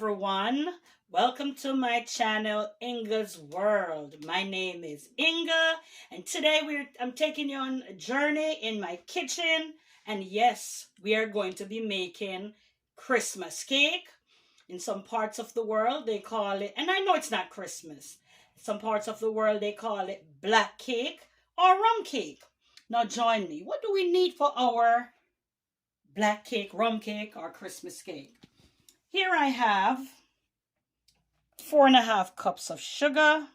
everyone. Welcome to my channel, Ingasworld. My name is Inga, and today I'm taking you on a journey in my kitchen. And yes, we are going to be making Christmas cake. In some parts of the world, they call it, and I know it's not Christmas. Some parts of the world, they call it black cake or rum cake. Now join me. What do we need for our black cake, rum cake, or Christmas cake? Here I have 4.5 cups of sugar,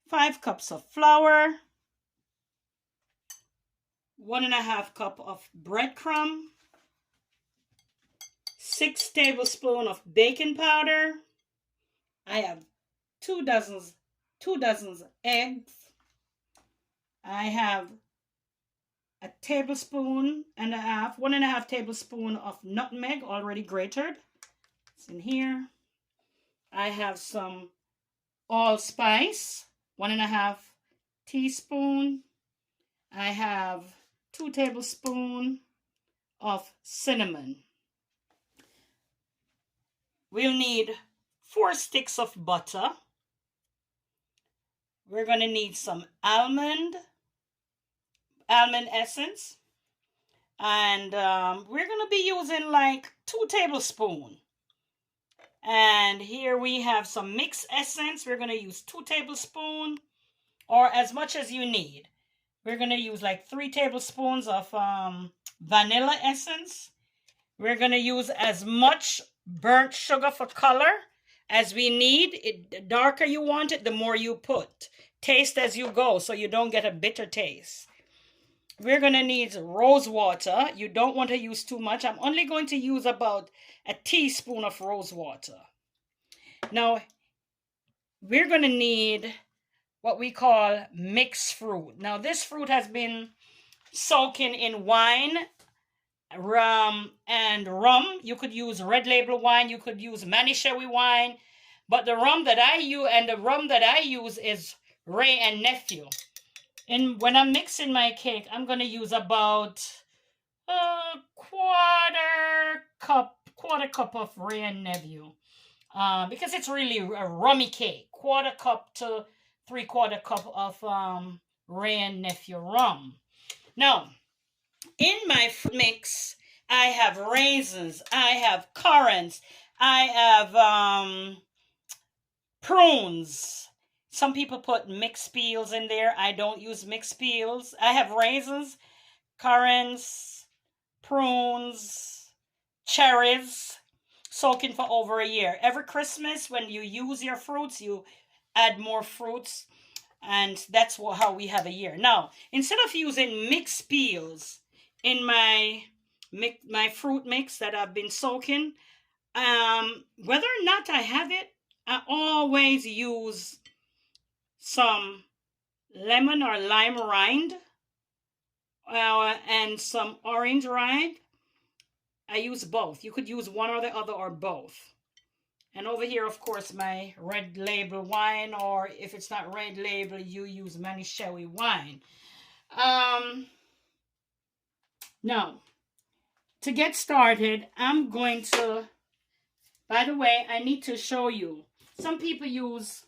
5 cups of flour, 1.5 cup of breadcrumb, 6 tablespoons of baking powder. I have 2 dozens eggs. I have a tablespoon and a half, 1.5 tablespoons of nutmeg already grated. It's in here. I have some allspice, 1.5 teaspoon. I have 2 tablespoons of cinnamon. We'll need 4 sticks of butter. We're going to need some almond essence, and we're going to be using like 2 tablespoons. And here we have some mixed essence. We're going to use 2 tablespoons, or as much as you need. We're going to use like 3 tablespoons of vanilla essence. We're going to use as much burnt sugar for color as we need. The darker you want it, the more you put. Taste as you go so you don't get a bitter taste. We're going to need rose water. You don't want to use too much. I'm only going to use about a teaspoon of rose water. Now, we're going to need what we call mixed fruit. Now, this fruit has been soaking in wine, rum. You could use red label wine. You could use Manischewitz wine. But the rum that I use is Wray and Nephew. And when I'm mixing my cake, I'm going to use about a quarter cup of Wray and Nephew. Because it's really a rummy cake. Quarter cup to 3/4 cup of Wray and Nephew rum. Now, in my fruit mix, I have raisins, I have currants, I have prunes. Some people put mixed peels in there. I don't use mixed peels. I have raisins, currants, prunes, cherries, soaking for over a year. Every Christmas, when you use your fruits, you add more fruits, and that's how we have a year. Now, instead of using mixed peels in my fruit mix that I've been soaking, whether or not I have it, I always use some lemon or lime rind and some orange rind. I use both. You could use one or the other or both. And over here, of course, my red label wine, or if it's not red label, you use Manischewitz wine. Now, to get started, I'm going to, by the way, I need to show you. Some people use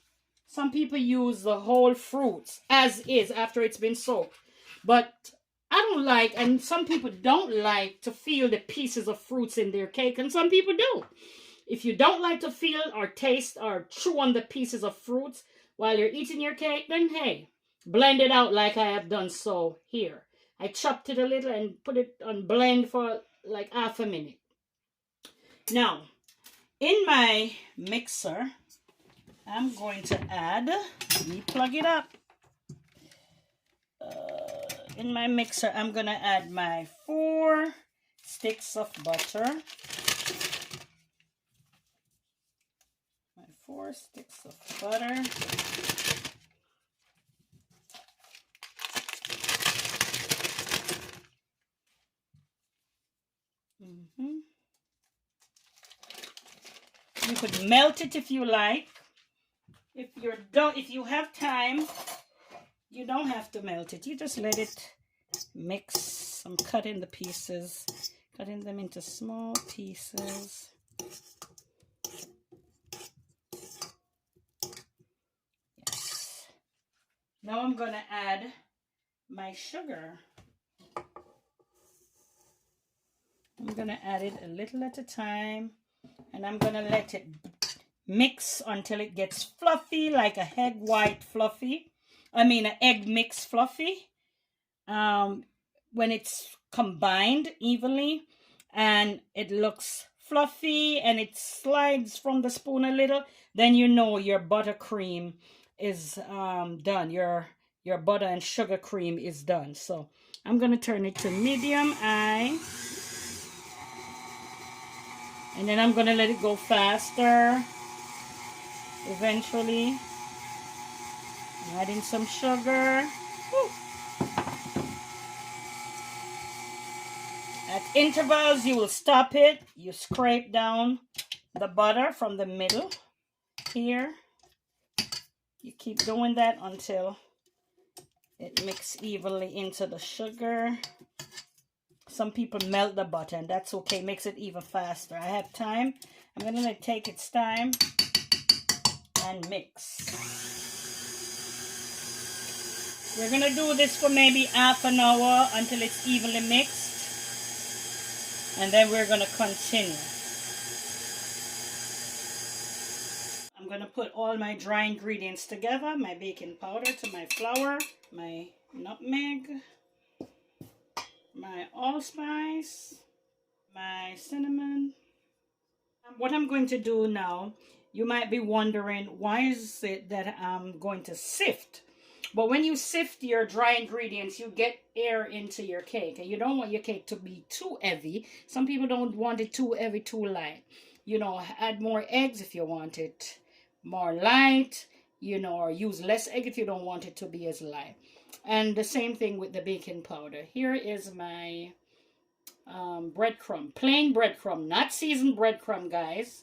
the whole fruits as is after it's been soaked. But I don't like, and some people don't like to feel the pieces of fruits in their cake, and some people do. If you don't like to feel or taste or chew on the pieces of fruits while you're eating your cake, then hey, blend it out like I have done so here. I chopped it a little and put it on blend for like half a minute. Now, in my mixer, I'm going to add, let me plug it up. In my mixer, I'm going to add my 4 sticks of butter. My 4 sticks of butter. You could melt it if you like. If you have time, you don't have to melt it. You just let it mix. I'm cutting the pieces, cutting them into small pieces. Yes. Now I'm going to add my sugar. I'm going to add it a little at a time, and I'm going to let it mix until it gets fluffy, like a egg white fluffy. I mean, an egg mix fluffy. When it's combined evenly and it looks fluffy and it slides from the spoon a little, then you know your buttercream is done. Your butter and sugar cream is done. So I'm going to turn it to medium high. And then I'm going to let it go faster eventually. Add in some sugar. Woo. At intervals, you will stop it. You scrape down the butter from the middle here. You keep doing that until it mixes evenly into the sugar. Some people melt the butter, and that's okay. Makes it even faster. I have time. I'm going to take its time and mix. We're going to do this for maybe half an hour until it's evenly mixed. And then we're going to continue. I'm going to put all my dry ingredients together. My baking powder to my flour, my nutmeg, my allspice, my cinnamon. What I'm going to do now, you might be wondering, why is it that I'm going to sift? But when you sift your dry ingredients, you get air into your cake. And you don't want your cake to be too heavy. Some people don't want it too heavy, too light. You know, add more eggs if you want it more light. You know, or use less egg if you don't want it to be as light. And the same thing with the baking powder. Here is my breadcrumb. Plain breadcrumb, not seasoned breadcrumb, guys.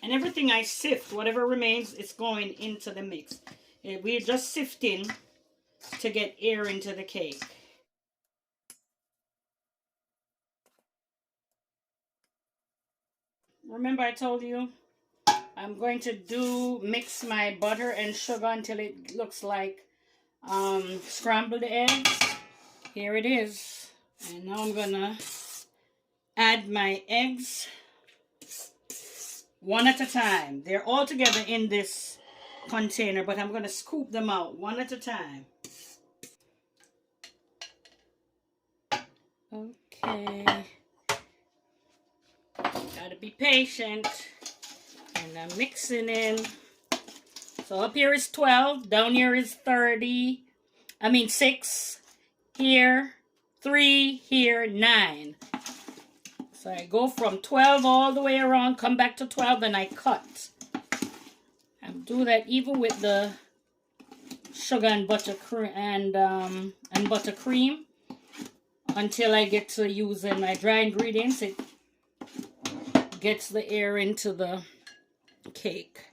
And everything I sift, whatever remains, it's going into the mix. We're just sifting to get air into the cake. Remember I told you I'm going to mix my butter and sugar until it looks like scrambled eggs. Here it is. And now I'm going to add my eggs one at a time. They're all together in this container, but I'm going to scoop them out one at a time. Okay. Gotta be patient. And I'm mixing in. So up here is 12. Down here is 30. I mean 6. Here. 3. Here. 9. So I go from 12 all the way around. Come back to 12 and I cut. And do that even with the sugar and buttercream and buttercream. Until I get to using my dry ingredients. It gets the air into the cake.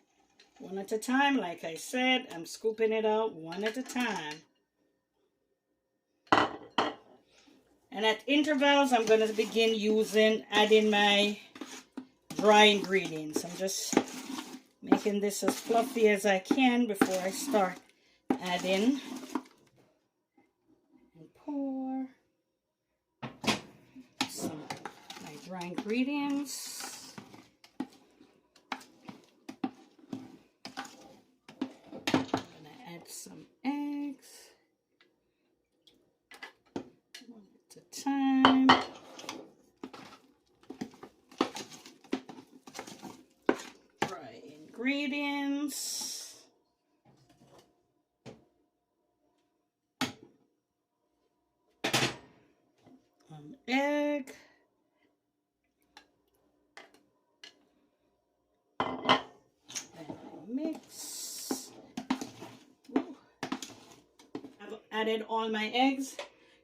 One at a time, like I said, I'm scooping it out one at a time. And at intervals, I'm going to begin adding my dry ingredients. I'm just making this as fluffy as I can before I start adding. And pour some of my dry ingredients. I'm going to add some eggs. One at a time. Dry ingredients. An egg. Then I mix. Ooh. I've added all my eggs.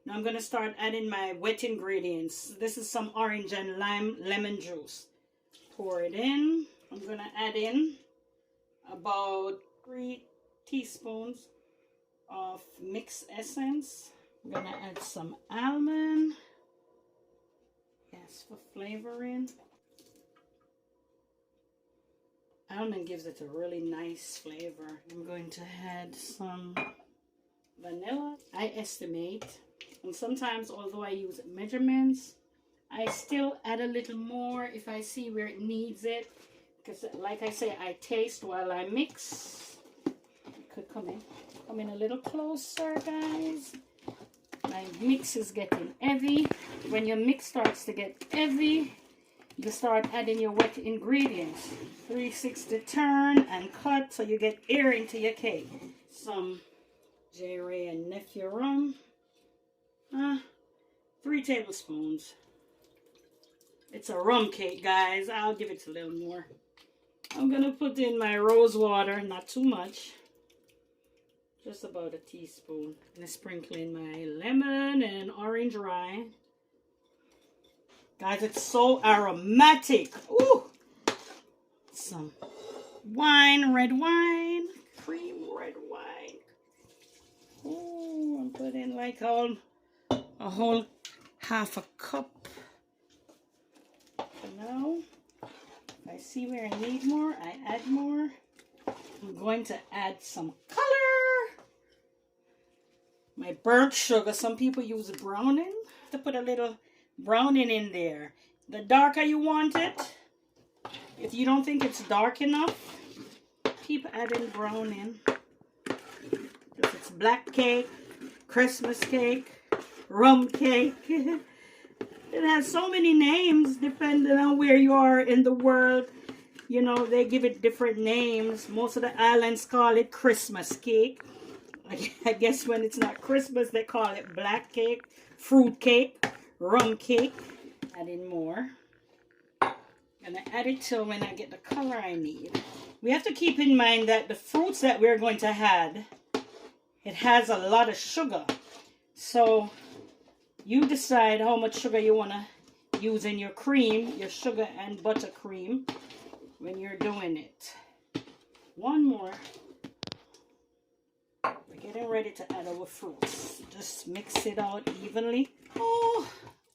Now I'm going to start adding my wet ingredients. This is some orange and lemon juice. Pour it in. I'm going to add in about 3 teaspoons of mixed essence. I'm going to add some almond. Yes, for flavoring. Almond gives it a really nice flavor. I'm going to add some vanilla. I estimate, and sometimes although I use measurements, I still add a little more if I see where it needs it. Because like I say, I taste while I mix. It could come in a little closer, guys. My mix is getting heavy. When your mix starts to get heavy, you start adding your wet ingredients. 360 turn and cut so you get air into your cake. Some Wray and Nephew rum. 3 tablespoons. It's a rum cake, guys. I'll give it a little more. I'm going to put in my rose water, not too much. Just about a teaspoon. And sprinkle in my lemon and orange rind. Guys, it's so aromatic. Ooh! Some wine, red wine. Cream red wine. Ooh, I'm putting like a whole half a cup. Now, if I see where I need more, I add more. I'm going to add some color. My burnt sugar. Some people use browning to put a little browning in there. The darker you want it, if you don't think it's dark enough, keep adding browning. If it's black cake, Christmas cake, rum cake. It has so many names depending on where you are in the world. You know, they give it different names. Most of the islands call it Christmas cake. I guess when it's not Christmas, they call it black cake, fruit cake, rum cake. Add in more. And I add it till when I get the color I need. We have to keep in mind that the fruits that we're going to add, it has a lot of sugar. So you decide how much sugar you want to use in your cream, your sugar and buttercream, when you're doing it. One more. We're getting ready to add our fruits. Just mix it out evenly. Oh,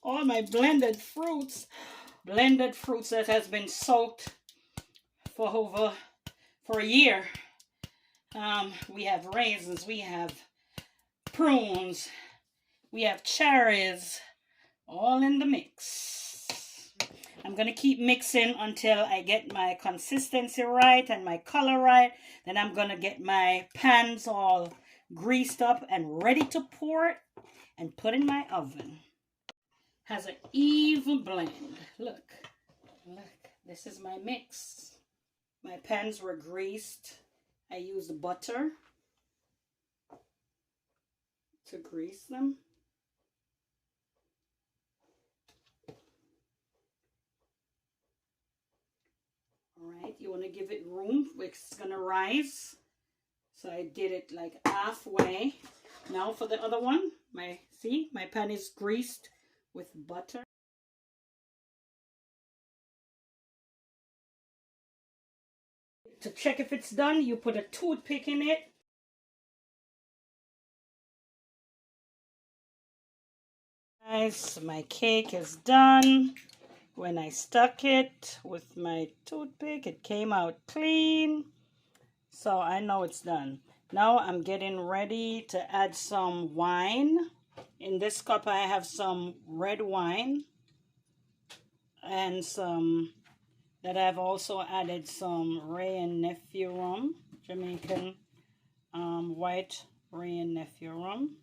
all my blended fruits. Blended fruits that has been soaked for a year. We have raisins, we have prunes, we have cherries, all in the mix. I'm going to keep mixing until I get my consistency right and my color right. Then I'm going to get my pans all greased up and ready to pour it and put in my oven. Has an even blend. Look, this is my mix. My pans were greased. I used butter to grease them. Alright, you want to give it room, it's going to rise. So I did it like halfway. Now for the other one, my pan is greased with butter. To check if it's done, you put a toothpick in it. Guys, my cake is done. When I stuck it with my toothpick, it came out clean. So I know it's done. Now I'm getting ready to add some wine. In this cup I have some red wine and some that I've also added some Wray and Nephew rum, Jamaican white Wray and Nephew rum.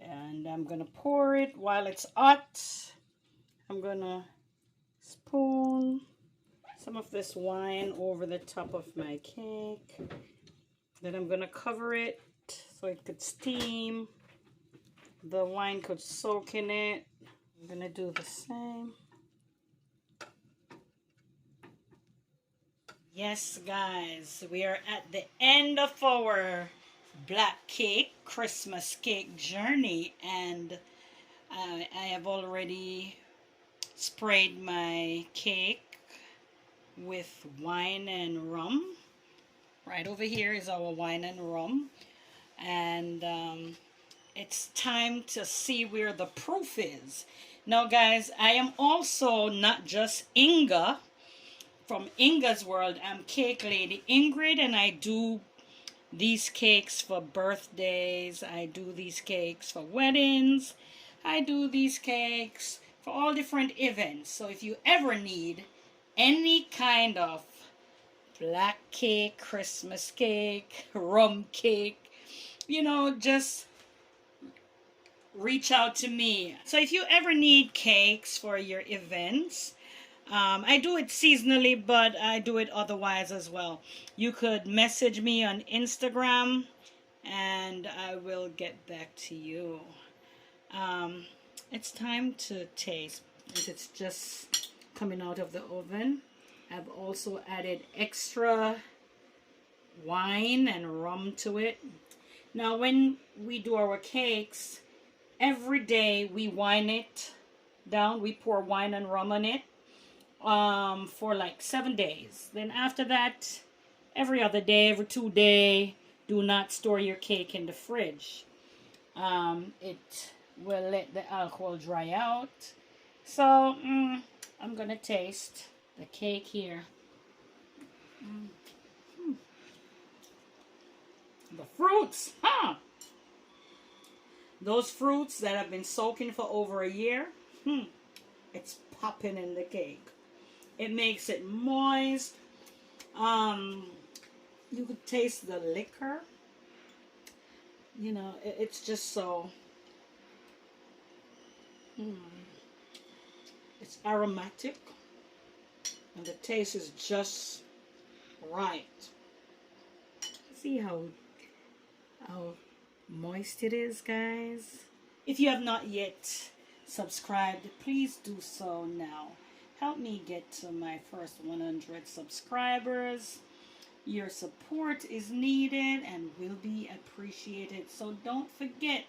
And I'm going to pour it while it's hot. I'm going to spoon some of this wine over the top of my cake. Then I'm going to cover it so it could steam. The wine could soak in it. I'm going to do the same. Yes, guys, we are at the end of our black cake, Christmas cake journey, and I have already sprayed my cake with wine and rum. Right over here is our wine and rum, and it's time to see where the proof is. Now, guys, I am also not just Inga from Ingasworld. I'm Cake Lady Ingrid, and I do these cakes for birthdays. I do these cakes for weddings. I do these cakes for all different events. So if you ever need any kind of black cake, Christmas cake, rum cake, you know, just reach out to me. So if you ever need cakes for your events, I do it seasonally, but I do it otherwise as well. You could message me on Instagram and I will get back to you. It's time to taste. It's just coming out of the oven. I've also added extra wine and rum to it. Now, when we do our cakes, every day we wine it down. We pour wine and rum on it for like 7 days. Then after that, every other day, every 2 day, do not store your cake in the fridge. It will let the alcohol dry out. So I'm gonna taste the cake here. The fruits, huh? Those fruits that have been soaking for over a year, it's popping in the cake. It makes it moist. You could taste the liquor. You know, it's just so... It's aromatic. And the taste is just right. See how moist it is, guys? If you have not yet subscribed, please do so now. Help me get to my first 100 subscribers. Your support is needed and will be appreciated. So don't forget,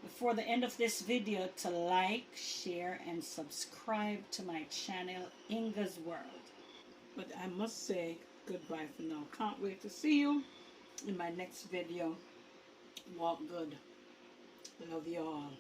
before the end of this video, to like, share, and subscribe to my channel, Ingasworld. But I must say goodbye for now. Can't wait to see you in my next video. Walk good. Love you all.